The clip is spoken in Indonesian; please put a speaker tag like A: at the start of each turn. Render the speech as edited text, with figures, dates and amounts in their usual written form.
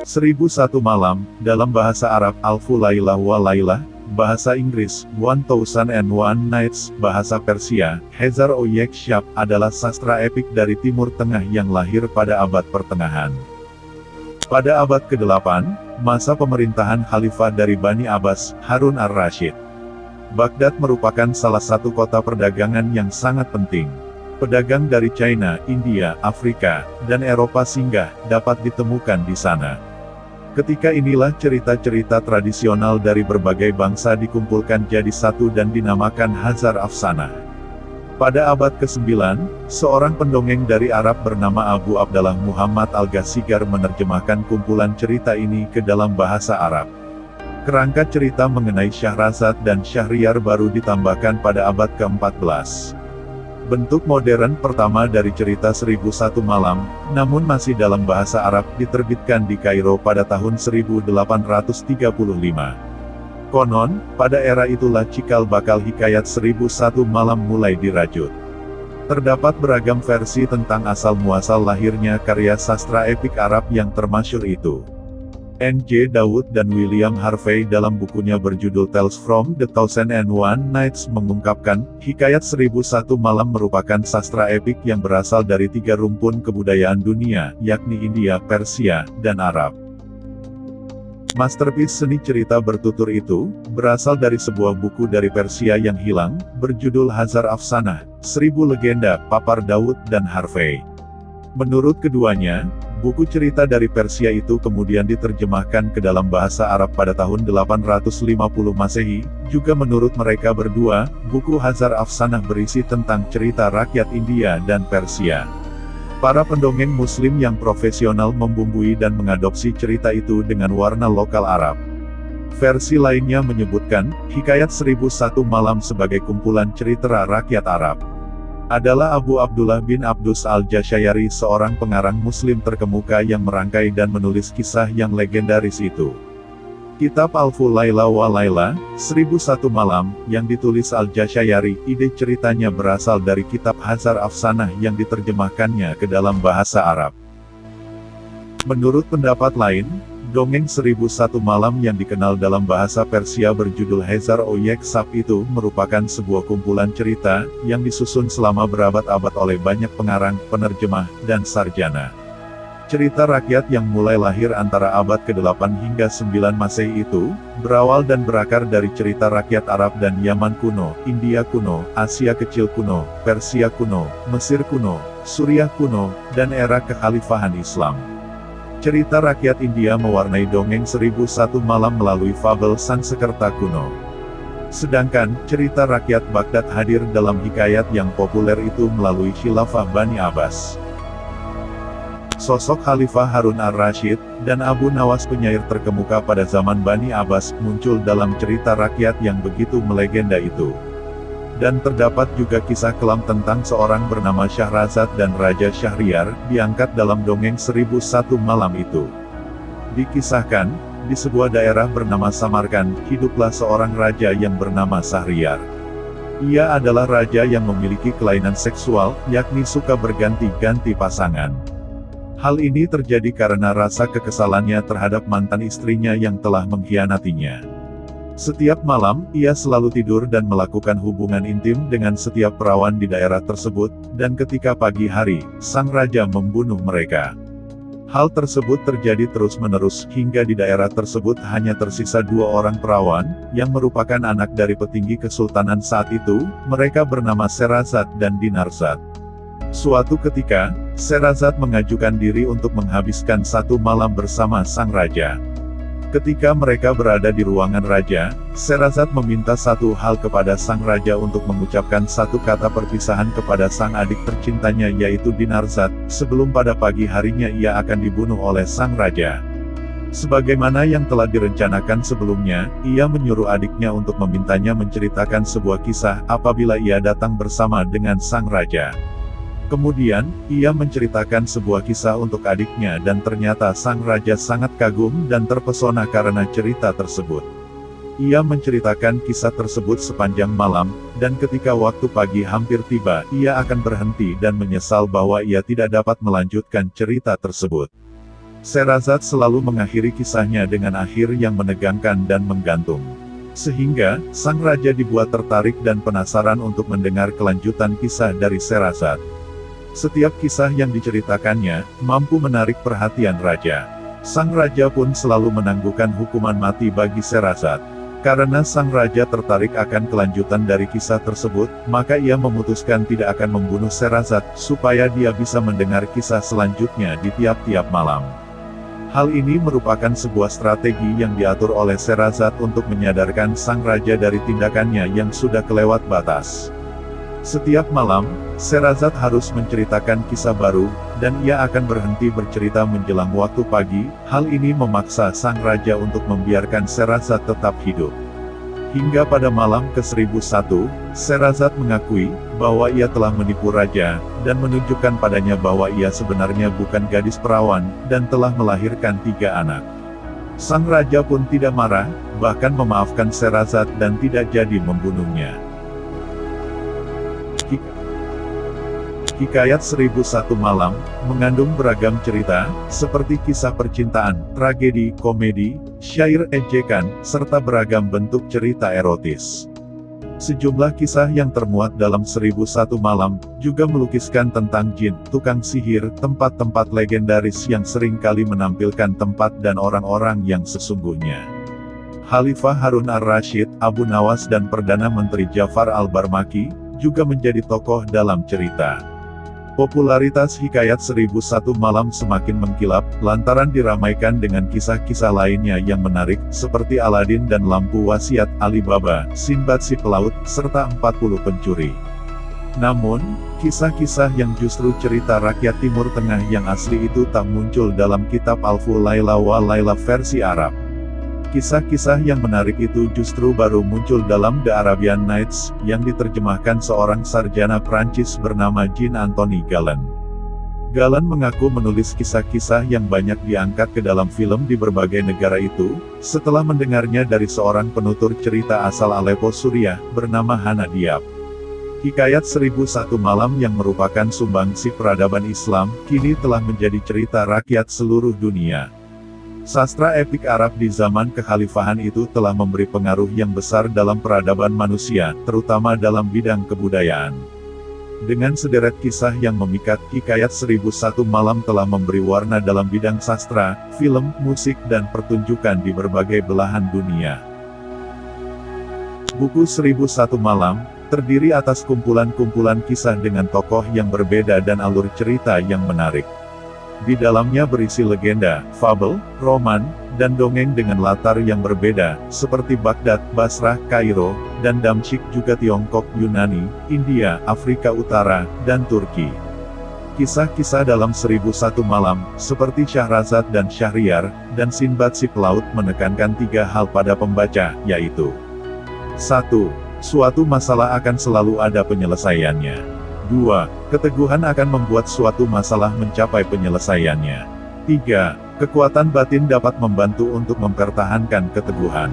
A: 1001 Malam, dalam bahasa Arab Alfu Lailah wa Lailah, bahasa Inggris 1001 Nights, bahasa Persia Hezar o Yekshab, adalah sastra epik dari Timur Tengah yang lahir pada abad pertengahan. Pada abad ke-8, masa pemerintahan khalifah dari Bani Abbas, Harun ar-Rasyid. Baghdad merupakan salah satu kota perdagangan yang sangat penting. Pedagang dari China, India, Afrika, dan Eropa singgah, dapat ditemukan di sana. Ketika inilah cerita-cerita tradisional dari berbagai bangsa dikumpulkan jadi satu dan dinamakan Hazar Afsanah. Pada abad ke-9, seorang pendongeng dari Arab bernama Abu Abdallah Muhammad Al-Ghasigar menerjemahkan kumpulan cerita ini ke dalam bahasa Arab. Kerangka cerita mengenai Syahrazad dan Syahriar baru ditambahkan pada abad ke-14. Bentuk modern pertama dari cerita 1001 Malam, namun masih dalam bahasa Arab, diterbitkan di Kairo pada tahun 1835. Konon, pada era itulah cikal bakal hikayat 1001 Malam mulai dirajut. Terdapat beragam versi tentang asal-muasal lahirnya karya sastra epik Arab yang termasyhur itu. N.J. Dawud dan William Harvey dalam bukunya berjudul Tales from the Thousand and One Nights mengungkapkan, hikayat 1001 Malam merupakan sastra epik yang berasal dari 3 rumpun kebudayaan dunia, yakni India, Persia, dan Arab. Masterpiece seni cerita bertutur itu, berasal dari sebuah buku dari Persia yang hilang, berjudul Hazar Afsanah, 1000 Legenda, papar Dawud dan Harvey. Menurut keduanya, buku cerita dari Persia itu kemudian diterjemahkan ke dalam bahasa Arab pada tahun 850 Masehi, juga menurut mereka berdua, buku Hazar Afsanah berisi tentang cerita rakyat India dan Persia. Para pendongeng Muslim yang profesional membumbui dan mengadopsi cerita itu dengan warna lokal Arab. Versi lainnya menyebutkan, hikayat 1001 Malam sebagai kumpulan cerita rakyat Arab adalah Abu Abdullah bin Abdus al-Jashayari, seorang pengarang Muslim terkemuka yang merangkai dan menulis kisah yang legendaris itu. Kitab Alfu Lailah wa Lailah, 1001 Malam, yang ditulis al-Jashayari, ide ceritanya berasal dari kitab Hazar Afsanah yang diterjemahkannya ke dalam bahasa Arab. Menurut pendapat lain, dongeng 1001 Malam yang dikenal dalam bahasa Persia berjudul Hezar o Yekshab itu merupakan sebuah kumpulan cerita, yang disusun selama berabad-abad oleh banyak pengarang, penerjemah, dan sarjana. Cerita rakyat yang mulai lahir antara abad ke-8 hingga 9 Masehi itu, berawal dan berakar dari cerita rakyat Arab dan Yaman kuno, India kuno, Asia Kecil kuno, Persia kuno, Mesir kuno, Suriah kuno, dan era kekhalifahan Islam. Cerita rakyat India mewarnai dongeng 1001 Malam melalui fabel Sansekerta kuno. Sedangkan, cerita rakyat Baghdad hadir dalam hikayat yang populer itu melalui khilafah Bani Abbas. Sosok Khalifah Harun ar-Rasyid, dan Abu Nawas penyair terkemuka pada zaman Bani Abbas, muncul dalam cerita rakyat yang begitu melegenda itu. Dan terdapat juga kisah kelam tentang seorang bernama Syahrazad dan Raja Syahriar, diangkat dalam dongeng 1001 Malam itu. Dikisahkan, di sebuah daerah bernama Samarkand, hiduplah seorang raja yang bernama Syahriar. Ia adalah raja yang memiliki kelainan seksual, yakni suka berganti-ganti pasangan. Hal ini terjadi karena rasa kekesalannya terhadap mantan istrinya yang telah mengkhianatinya. Setiap malam, ia selalu tidur dan melakukan hubungan intim dengan setiap perawan di daerah tersebut, dan ketika pagi hari, sang raja membunuh mereka. Hal tersebut terjadi terus-menerus, hingga di daerah tersebut hanya tersisa 2 orang perawan, yang merupakan anak dari petinggi kesultanan saat itu, mereka bernama Sherazad dan Dinarzad. Suatu ketika, Sherazad mengajukan diri untuk menghabiskan 1 malam bersama sang raja. Ketika mereka berada di ruangan raja, Sherazad meminta satu hal kepada sang raja untuk mengucapkan satu kata perpisahan kepada sang adik tercintanya yaitu Dinarzad, sebelum pada pagi harinya ia akan dibunuh oleh sang raja. Sebagaimana yang telah direncanakan sebelumnya, ia menyuruh adiknya untuk memintanya menceritakan sebuah kisah apabila ia datang bersama dengan sang raja. Kemudian, ia menceritakan sebuah kisah untuk adiknya dan ternyata sang raja sangat kagum dan terpesona karena cerita tersebut. Ia menceritakan kisah tersebut sepanjang malam, dan ketika waktu pagi hampir tiba, ia akan berhenti dan menyesal bahwa ia tidak dapat melanjutkan cerita tersebut. Sherazad selalu mengakhiri kisahnya dengan akhir yang menegangkan dan menggantung. Sehingga, sang raja dibuat tertarik dan penasaran untuk mendengar kelanjutan kisah dari Sherazad. Setiap kisah yang diceritakannya, mampu menarik perhatian raja. Sang raja pun selalu menangguhkan hukuman mati bagi Sherazad. Karena sang raja tertarik akan kelanjutan dari kisah tersebut, maka ia memutuskan tidak akan membunuh Sherazad, supaya dia bisa mendengar kisah selanjutnya di tiap-tiap malam. Hal ini merupakan sebuah strategi yang diatur oleh Sherazad untuk menyadarkan sang raja dari tindakannya yang sudah kelewat batas. Setiap malam, Sherazad harus menceritakan kisah baru, dan ia akan berhenti bercerita menjelang waktu pagi. Hal ini memaksa sang raja untuk membiarkan Sherazad tetap hidup. Hingga pada malam ke-1001, Sherazad mengakui bahwa ia telah menipu raja, dan menunjukkan padanya bahwa ia sebenarnya bukan gadis perawan, dan telah melahirkan 3 anak. Sang raja pun tidak marah, bahkan memaafkan Sherazad dan tidak jadi membunuhnya. Hikayat 1001 Malam, mengandung beragam cerita, seperti kisah percintaan, tragedi, komedi, syair ejekan, serta beragam bentuk cerita erotis. Sejumlah kisah yang termuat dalam 1001 Malam, juga melukiskan tentang jin, tukang sihir, tempat-tempat legendaris yang sering kali menampilkan tempat dan orang-orang yang sesungguhnya. Khalifah Harun ar-Rasyid, Abu Nawas dan Perdana Menteri Jafar al-Barmaki, juga menjadi tokoh dalam cerita. Popularitas Hikayat 1001 Malam semakin mengkilap, lantaran diramaikan dengan kisah-kisah lainnya yang menarik, seperti Aladin dan Lampu Wasiat, Alibaba, Sinbad si Pelaut, serta 40 pencuri. Namun, kisah-kisah yang justru cerita rakyat Timur Tengah yang asli itu tak muncul dalam kitab Alfu Laila wa Laila versi Arab. Kisah-kisah yang menarik itu justru baru muncul dalam The Arabian Nights, yang diterjemahkan seorang sarjana Prancis bernama Jean-Antoine Galland. Galland mengaku menulis kisah-kisah yang banyak diangkat ke dalam film di berbagai negara itu, setelah mendengarnya dari seorang penutur cerita asal Aleppo Suriah, bernama Hana Diab. Hikayat 1001 Malam yang merupakan sumbangsi peradaban Islam, kini telah menjadi cerita rakyat seluruh dunia. Sastra epik Arab di zaman kekhalifahan itu telah memberi pengaruh yang besar dalam peradaban manusia, terutama dalam bidang kebudayaan. Dengan sederet kisah yang memikat, Hikayat 1001 Malam telah memberi warna dalam bidang sastra, film, musik dan pertunjukan di berbagai belahan dunia. Buku 1001 Malam, terdiri atas kumpulan-kumpulan kisah dengan tokoh yang berbeda dan alur cerita yang menarik. Di dalamnya berisi legenda, fabel, roman, dan dongeng dengan latar yang berbeda, seperti Baghdad, Basrah, Kairo, dan Damsyik, juga Tiongkok, Yunani, India, Afrika Utara, dan Turki. Kisah-kisah dalam 1001 Malam, seperti Syahrazad dan Syahriar, dan Sinbad si Pelaut menekankan 3 hal pada pembaca, yaitu 1. Suatu masalah akan selalu ada penyelesaiannya. 2. Keteguhan akan membuat suatu masalah mencapai penyelesaiannya. 3. Kekuatan batin dapat membantu untuk mempertahankan keteguhan.